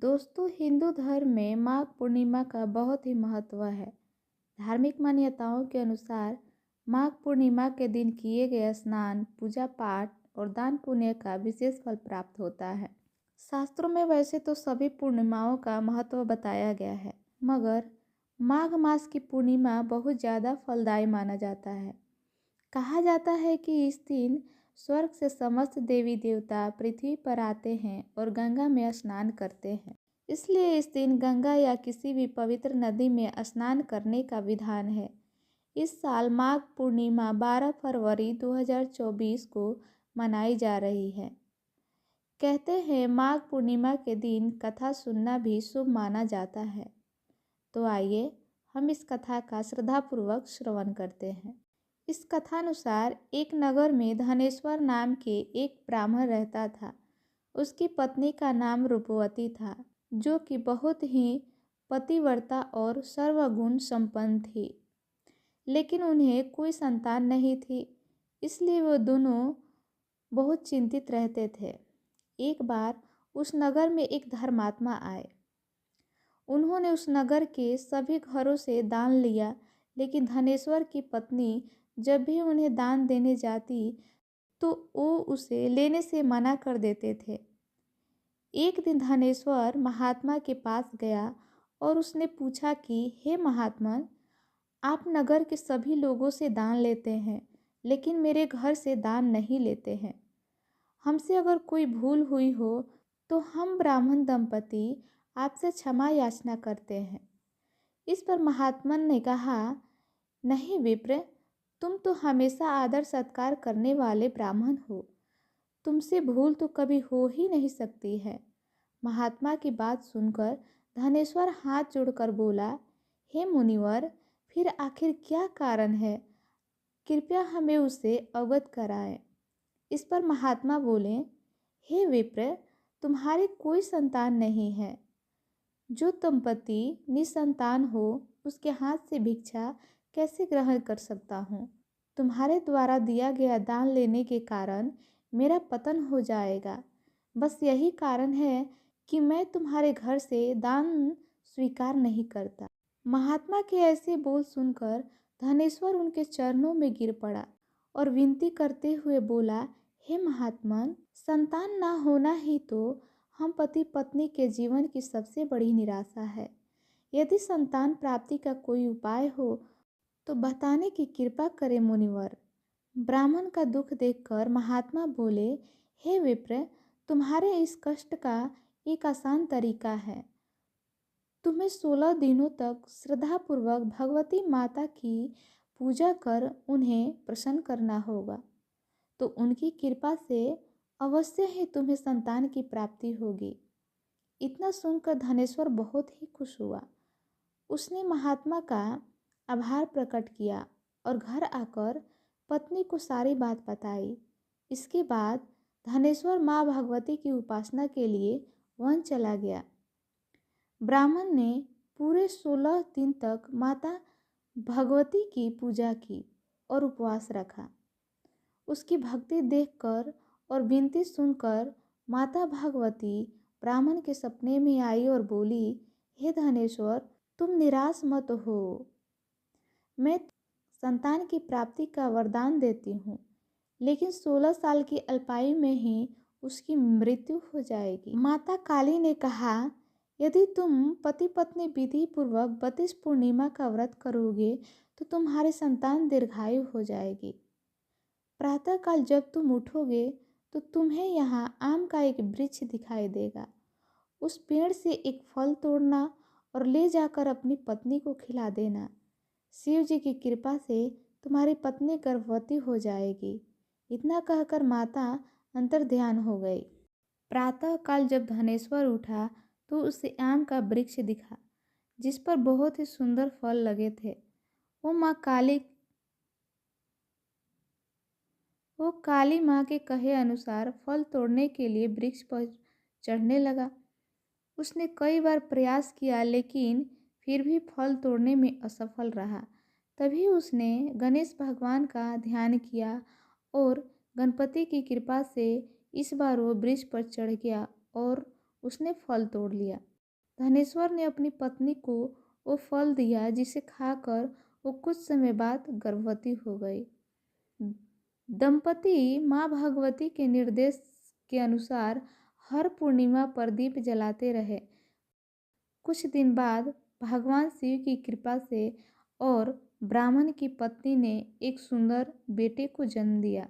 दोस्तों, हिंदू धर्म में माघ पूर्णिमा का बहुत ही महत्व है। धार्मिक मान्यताओं के अनुसार माघ पूर्णिमा के दिन किए गए स्नान, पूजा पाठ और दान पुण्य का विशेष फल प्राप्त होता है। शास्त्रों में वैसे तो सभी पूर्णिमाओं का महत्व बताया गया है, मगर माघ मास की पूर्णिमा बहुत ज़्यादा फलदायी माना जाता है। कहा जाता है कि इस दिन स्वर्ग से समस्त देवी देवता पृथ्वी पर आते हैं और गंगा में स्नान करते हैं। इसलिए इस दिन गंगा या किसी भी पवित्र नदी में स्नान करने का विधान है। इस साल माघ पूर्णिमा 12 फरवरी 2024 को मनाई जा रही है। कहते हैं माघ पूर्णिमा के दिन कथा सुनना भी शुभ माना जाता है। तो आइए हम इस कथा का श्रद्धापूर्वक श्रवण करते हैं। इस कथानुसार एक नगर में धनेश्वर नाम के एक ब्राह्मण रहता था। उसकी पत्नी का नाम रूपवती था, जो कि बहुत ही पतिव्रता और सर्वगुण संपन्न थी। लेकिन उन्हें कोई संतान नहीं थी, इसलिए वो दोनों बहुत चिंतित रहते थे। एक बार उस नगर में एक धर्मात्मा आए। उन्होंने उस नगर के सभी घरों से दान लिया, लेकिन धनेश्वर की पत्नी जब भी उन्हें दान देने जाती तो वो उसे लेने से मना कर देते थे। एक दिन धनेश्वर महात्मा के पास गया और उसने पूछा कि हे महात्मा, आप नगर के सभी लोगों से दान लेते हैं, लेकिन मेरे घर से दान नहीं लेते हैं। हमसे अगर कोई भूल हुई हो तो हम ब्राह्मण दंपति आपसे क्षमा याचना करते हैं। इस पर महात्मा ने कहा, नहीं विप्र, तुम तो हमेशा आदर सत्कार करने वाले ब्राह्मण हो, तुमसे भूल तो कभी हो ही नहीं सकती है। महात्मा की बात सुनकर धनेश्वर हाथ जोड़कर बोला, हे मुनिवर, फिर आखिर क्या कारण है, कृपया हमें उसे अवगत कराएं। इस पर महात्मा बोले, हे विप्र, तुम्हारी कोई संतान नहीं है। जो दंपति निसंतान हो उसके हाथ से भिक्षा कैसे ग्रहण कर सकता हूँ। तुम्हारे द्वारा दिया गया दान लेने के कारण मेरा पतन हो जाएगा। बस यही कारण है कि मैं तुम्हारे घर से दान स्वीकार नहीं करता। महात्मा के ऐसे बोल सुनकर धनेश्वर उनके चरणों में गिर पड़ा और विनती करते हुए बोला, हे महात्मा, संतान ना होना ही तो हम पति पत्नी के जीवन की सबसे बड़ी निराशा है। यदि संतान प्राप्ति का कोई उपाय हो तो बताने की कृपा करें मुनिवर। ब्राह्मण का दुख देखकर महात्मा बोले, हे विप्र, तुम्हारे इस कष्ट का एक आसान तरीका है। तुम्हें 16 दिनों तक श्रद्धापूर्वक भगवती माता की पूजा कर उन्हें प्रसन्न करना होगा, तो उनकी कृपा से अवश्य ही तुम्हें संतान की प्राप्ति होगी। इतना सुनकर धनेश्वर बहुत ही खुश हुआ। उसने महात्मा का आभार प्रकट किया और घर आकर पत्नी को सारी बात बताई। इसके बाद धनेश्वर माँ भगवती की उपासना के लिए वन चला गया। ब्राह्मण ने पूरे 16 दिन तक माता भगवती की पूजा की और उपवास रखा। उसकी भक्ति देखकर और विनती सुनकर माता भगवती ब्राह्मण के सपने में आई और बोली, हे धनेश्वर, तुम निराश मत हो, मैं संतान की प्राप्ति का वरदान देती हूँ, लेकिन 16 साल की अल्पायु में ही उसकी मृत्यु हो जाएगी। माता काली ने कहा, यदि तुम पति पत्नी विधि पूर्वक 32 पूर्णिमा का व्रत करोगे तो तुम्हारी संतान दीर्घायु हो जाएगी। प्रातःकाल जब तुम उठोगे तो तुम्हें यहाँ आम का एक वृक्ष दिखाई देगा। उस पेड़ से एक फल तोड़ना और ले जाकर अपनी पत्नी को खिला देना। शिव जी की कृपा से तुम्हारी पत्नी गर्भवती हो जाएगी। इतना कहकर माता अंतर्ध्यान हो गई। प्रातःकाल जब धनेश्वर उठा तो उसे आम का वृक्ष दिखा, जिस पर बहुत ही सुंदर फल लगे थे। वो काली माँ के कहे अनुसार फल तोड़ने के लिए वृक्ष पर चढ़ने लगा। उसने कई बार प्रयास किया, लेकिन फिर भी फल तोड़ने में असफल रहा। तभी उसने गणेश भगवान का ध्यान किया और गणपति की कृपा से इस बार वो वृक्ष पर चढ़ गया और उसने फल तोड़ लिया। धनेश्वर ने अपनी पत्नी को वो फल दिया जिसे खाकर वो कुछ समय बाद गर्भवती हो गई। दंपति माँ भगवती के निर्देश के अनुसार हर पूर्णिमा पर दीप जलाते रहे। कुछ दिन बाद भगवान शिव की कृपा से और ब्राह्मण की पत्नी ने एक सुंदर बेटे को जन्म दिया,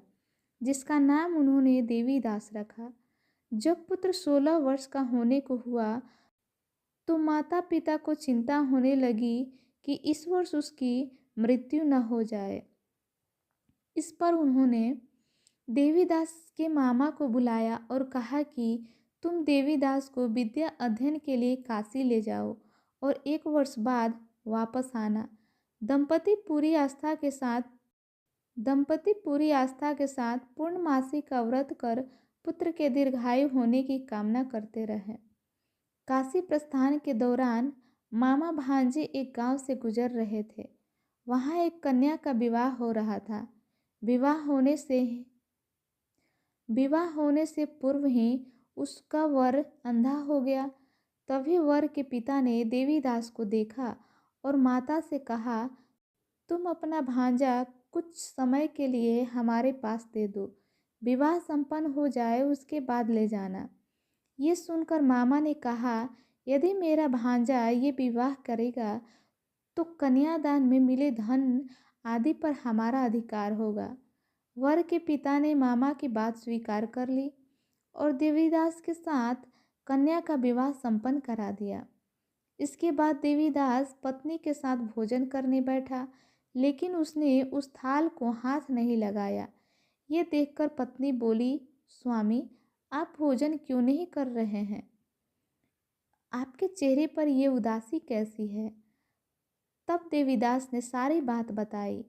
जिसका नाम उन्होंने देवीदास रखा। जब पुत्र 16 वर्ष का होने को हुआ तो माता पिता को चिंता होने लगी कि इस वर्ष उसकी मृत्यु न हो जाए। इस पर उन्होंने देवीदास के मामा को बुलाया और कहा कि तुम देवीदास को विद्या अध्ययन के लिए काशी ले जाओ और 1 वर्ष बाद वापस आना। दंपति पूरी आस्था के साथ पूर्णमासी का व्रत कर पुत्र के दीर्घायु होने की कामना करते रहे। काशी प्रस्थान के दौरान मामा भांजे एक गांव से गुजर रहे थे। वहां एक कन्या का विवाह हो रहा था। विवाह होने से पूर्व ही उसका वर अंधा हो गया। तभी वर के पिता ने देवीदास को देखा और माता से कहा, तुम अपना भांजा कुछ समय के लिए हमारे पास दे दो। विवाह संपन्न हो जाए उसके बाद ले जाना। ये सुनकर मामा ने कहा, यदि मेरा भांजा ये विवाह करेगा तो कन्यादान में मिले धन आदि पर हमारा अधिकार होगा। वर के पिता ने मामा की बात स्वीकार कर ली और देवीदास के साथ कन्या का विवाह संपन्न करा दिया। इसके बाद देवीदास पत्नी के साथ भोजन करने बैठा, लेकिन उसने उस थाल को हाथ नहीं लगाया। ये देखकर पत्नी बोली, स्वामी, आप भोजन क्यों नहीं कर रहे हैं? आपके चेहरे पर ये उदासी कैसी है? तब देवीदास ने सारी बात बताई।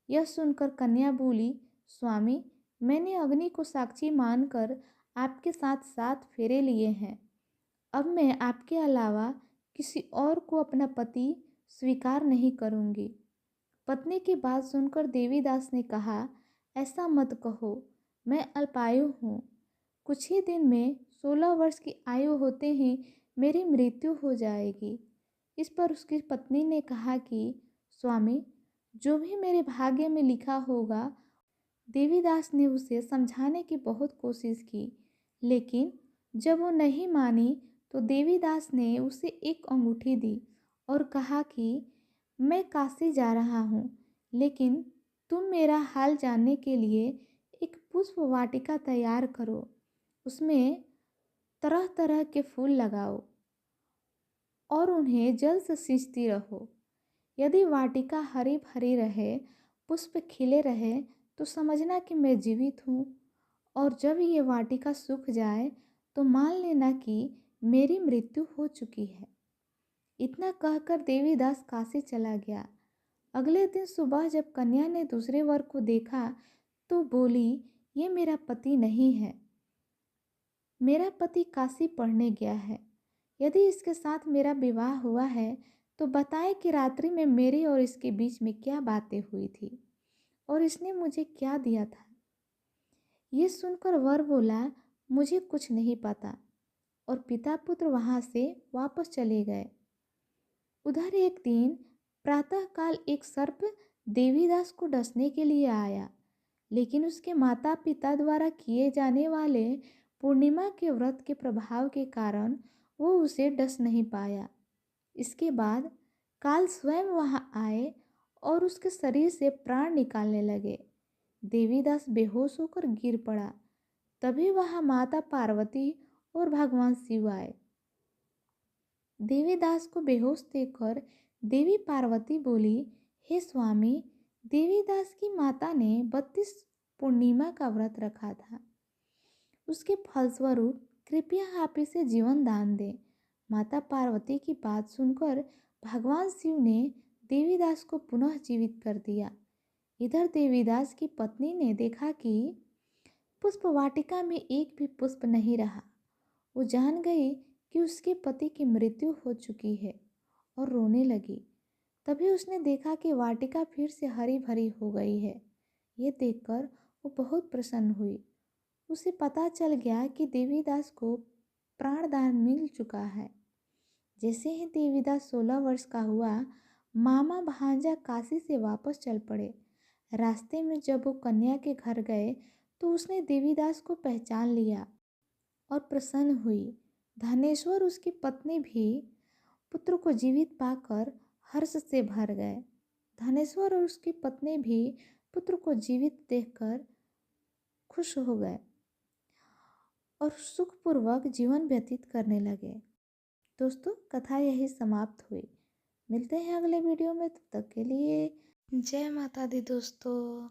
यह सुनकर कन्या बोली, स्वामी, मैंने अग्नि को साक्षी मानकर आपके साथ 7 फेरे लिए हैं। अब मैं आपके अलावा किसी और को अपना पति स्वीकार नहीं करूँगी। पत्नी की बात सुनकर देवीदास ने कहा, ऐसा मत कहो, मैं अल्पायु हूँ। कुछ ही दिन में 16 वर्ष की आयु होते ही मेरी मृत्यु हो जाएगी। इस पर उसकी पत्नी ने कहा कि स्वामी, जो भी मेरे भाग्य में लिखा होगा। देवीदास ने उसे समझाने की बहुत कोशिश की, लेकिन जब वो नहीं मानी तो देवीदास ने उसे एक अंगूठी दी और कहा कि मैं काशी जा रहा हूँ, लेकिन तुम मेरा हाल जानने के लिए एक पुष्प वाटिका तैयार करो। उसमें तरह तरह के फूल लगाओ और उन्हें जल से सींचती रहो। यदि वाटिका हरी भरी रहे, पुष्प खिले रहे, तो समझना कि मैं जीवित हूँ, और जब ये वाटिका सूख जाए तो मान लेना कि मेरी मृत्यु हो चुकी है। इतना कहकर देवीदास काशी चला गया। अगले दिन सुबह जब कन्या ने दूसरे वर को देखा तो बोली, ये मेरा पति नहीं है। मेरा पति काशी पढ़ने गया है। यदि इसके साथ मेरा विवाह हुआ है तो बताए कि रात्रि में मेरे और इसके बीच में क्या बातें हुई थी और इसने मुझे क्या दिया था। ये सुनकर वर बोला, मुझे कुछ नहीं पता, और पिता पुत्र वहाँ से वापस चले गए। उधर एक दिन प्रातःकाल एक सर्प देवीदास को डसने के लिए आया, लेकिन उसके माता पिता द्वारा किए जाने वाले पूर्णिमा के व्रत के प्रभाव के कारण वो उसे डस नहीं पाया। इसके बाद काल स्वयं वहाँ आए और उसके शरीर से प्राण निकालने लगे। देवीदास बेहोश होकर गिर पड़ा। तभी वहाँ माता पार्वती और भगवान शिव आए। देवीदास को बेहोश देखकर देवी पार्वती बोली, हे स्वामी, देवीदास की माता ने 32 पूर्णिमा का व्रत रखा था। उसके फलस्वरूप कृपया आप इसे जीवन दान दें। माता पार्वती की बात सुनकर भगवान शिव ने देवीदास को पुनः जीवित कर दिया। इधर देवीदास की पत्नी ने देखा कि पुष्प वाटिका में एक भी पुष्प नहीं रहा। वो जान गई कि उसके पति की मृत्यु हो चुकी है और रोने लगी। तभी उसने देखा कि वाटिका फिर से हरी भरी हो गई है। ये देखकर वो बहुत प्रसन्न हुई। उसे पता चल गया कि देवीदास को प्राणदान मिल चुका है। जैसे ही देवीदास 16 वर्ष का हुआ, मामा भांजा काशी से वापस चल पड़े। रास्ते में जब वो कन्या के घर गए तो उसने देवीदास को पहचान लिया और प्रसन्न हुई। धनेश्वर उसकी पत्नी भी पुत्र को जीवित पाकर हर्ष से भर गए। धनेश्वर और उसकी पत्नी भी पुत्र को जीवित देखकर खुश हो गए और सुखपूर्वक जीवन व्यतीत करने लगे। दोस्तों, कथा यही समाप्त हुई। मिलते हैं अगले वीडियो में, तब तक के लिए जय माता दी दोस्तों।